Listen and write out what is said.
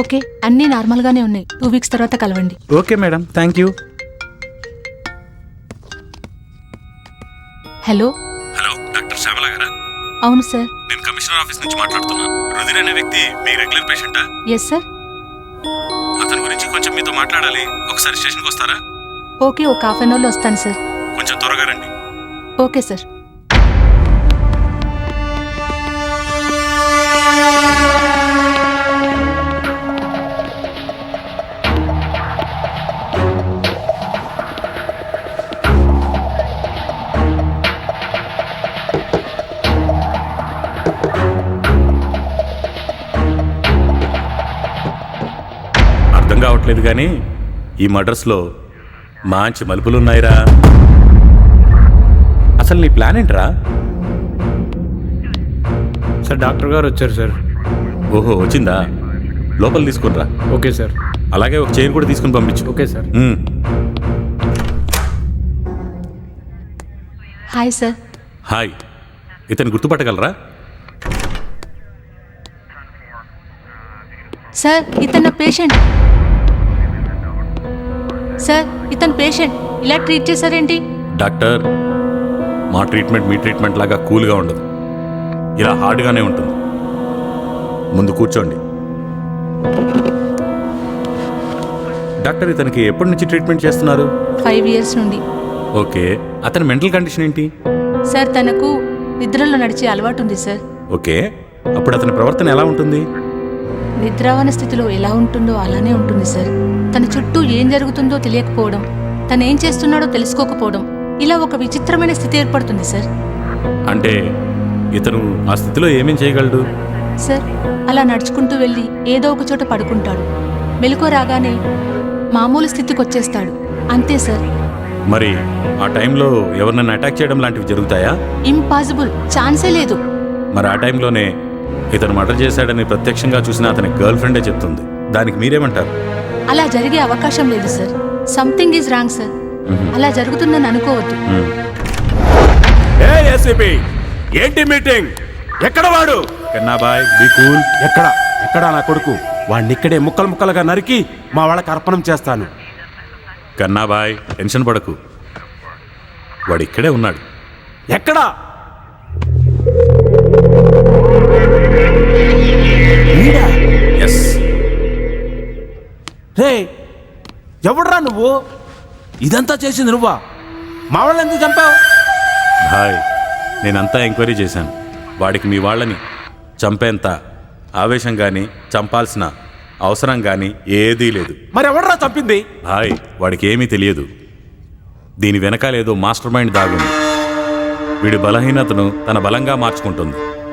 Okay, అన్నీ నార్మల్గానే ఉన్నాయి. 2 వీక్స్ తర్వాత కలవండి. Okay madam, thank you. Hello. Hello, doctor Shyamala గారా? అవును సార్. నేను కమిషనర్ ఆఫీస్ నుంచి మాట్లాడుతున్నా. రుధిర్ అనే వ్యక్తి మీ రెగ్యులర్ పేషెంటా? Yes sir. అతని గురించి కొంచెం మీతో మాట్లాడాలి. ఒకసారి స్టేషన్కి వస్తారా? ఓకే, ఒక హాఫ్ అన్ అవర్లో వస్తాను సార్. కొంచెం త్వరగా రండి. Okay sir. అర్థం కావట్లేదు కానీ ఈ మర్డర్స్లో మంచి మలుపులున్నాయిరా. అసలు నీ ప్లాన్ ఏంట్రా? సార్ డాక్టర్ గారు వచ్చారు సార్. ఓహో, వచ్చిందా? లోపల తీసుకునిరా. Okay sir. అలాగే ఒక చైర్ కూడా తీసుకుని పంపించు. Okay sir. Hi sir. Hi. ఇతను గుర్తుపట్టగలరా? సార్, ఇతను పేషెంట్. సార్, ఇతను పేషెంట్. ఇలా ట్రీట్ చేశారేంటి? డాక్టర్, మా ట్రీట్మెంట్ మీ ట్రీట్మెంట్ లాగా కూల్గా ఉండదు, ఇలా హార్డ్గానే ఉంటుంది. ముందు కూర్చోండి. డాక్టర్, ఇతనికి ఎప్పటి నుంచి ట్రీట్మెంట్ చేస్తున్నారు? 5 years నుండి. ఓకే, అతని మెంటల్ కండిషన్ ఏంటి? సార్, తనకు నిద్రలో నడిచే అలవాటు ఉంది సార్. ఓకే, అప్పుడు అతని ప్రవర్తన ఎలా ఉంటుంది? నిద్రావన స్థితిలో ఎలా ఉంటుందో అలానే ఉంటుంది సార్. తన చుట్టూ ఏం జరుగుతుందో తెలియకపోవడం, తను ఏం చేస్తున్నాడో తెలుసుకోకపోవడం, ఇలా ఒక విచిత్రమైన స్థితి ఏర్పడుతుంది సార్. అంటే ఇతను ఆ స్థితిలో ఏమేం చేయగలడు? సార్, అలా నడుచుకుంటూ వెళ్ళి ఏదో ఒక చోట పడుకుంటాడు. మెలకువ రాగానే మామూలు స్థితికి వచ్చేస్తాడు. అంతే సార్. మరి ఆ టైంలో ఎవరినైనా అటాక్ చేయడం లాంటివి జరుగుతాయా? ఇంపాసిబుల్, ఛాన్సే లేదు. మరి ఆ టైంలోనే ఇతను మర్డర్ చేశాడని ప్రత్యక్షంగా చూసిన అతని గర్ల్ ఫ్రెండే చెప్తుంది. దానికి మీరేమంటారు? అలా జరిగే అవకాశం లేదు sir. Something is wrong sir. అలా జరుగుతుందని అనుకోవద్దు. ఏంటి మీటింగ్? ఎక్కడ వాడు? కన్నాబాయ్, బీ కూల్. ఎక్కడ నా కొడుకు? వాడిని ఇక్కడే ముక్కలు ముక్కలుగా నరికి మా వాళ్ళకి అర్పణం చేస్తాను. కన్నాబాయ్, టెన్షన్ పడకు, వాడు ఇక్కడే ఉన్నాడు. ఎక్కడా? ఎస్. రే, ఎవడ్రా నువ్వు? ఇదంతా చేసింది నువ్వా? మా వాళ్ళని ఎందుకు చంపావు? భాయ్, నేనంతా ఎంక్వైరీ చేశాను. వాడికి మీ వాళ్ళని చంపేంత ఆవేశం కానీ చంపాల్సిన అవసరం కానీ ఏదీ లేదు. మరి ఎవడ్రా చంపింది? భాయ్, వాడికి ఏమీ తెలియదు. దీని వెనకాలేదో మాస్టర్ మైండ్ దాగుంది. వీడి బలహీనతను తన బలంగా మార్చుకుంటుంది.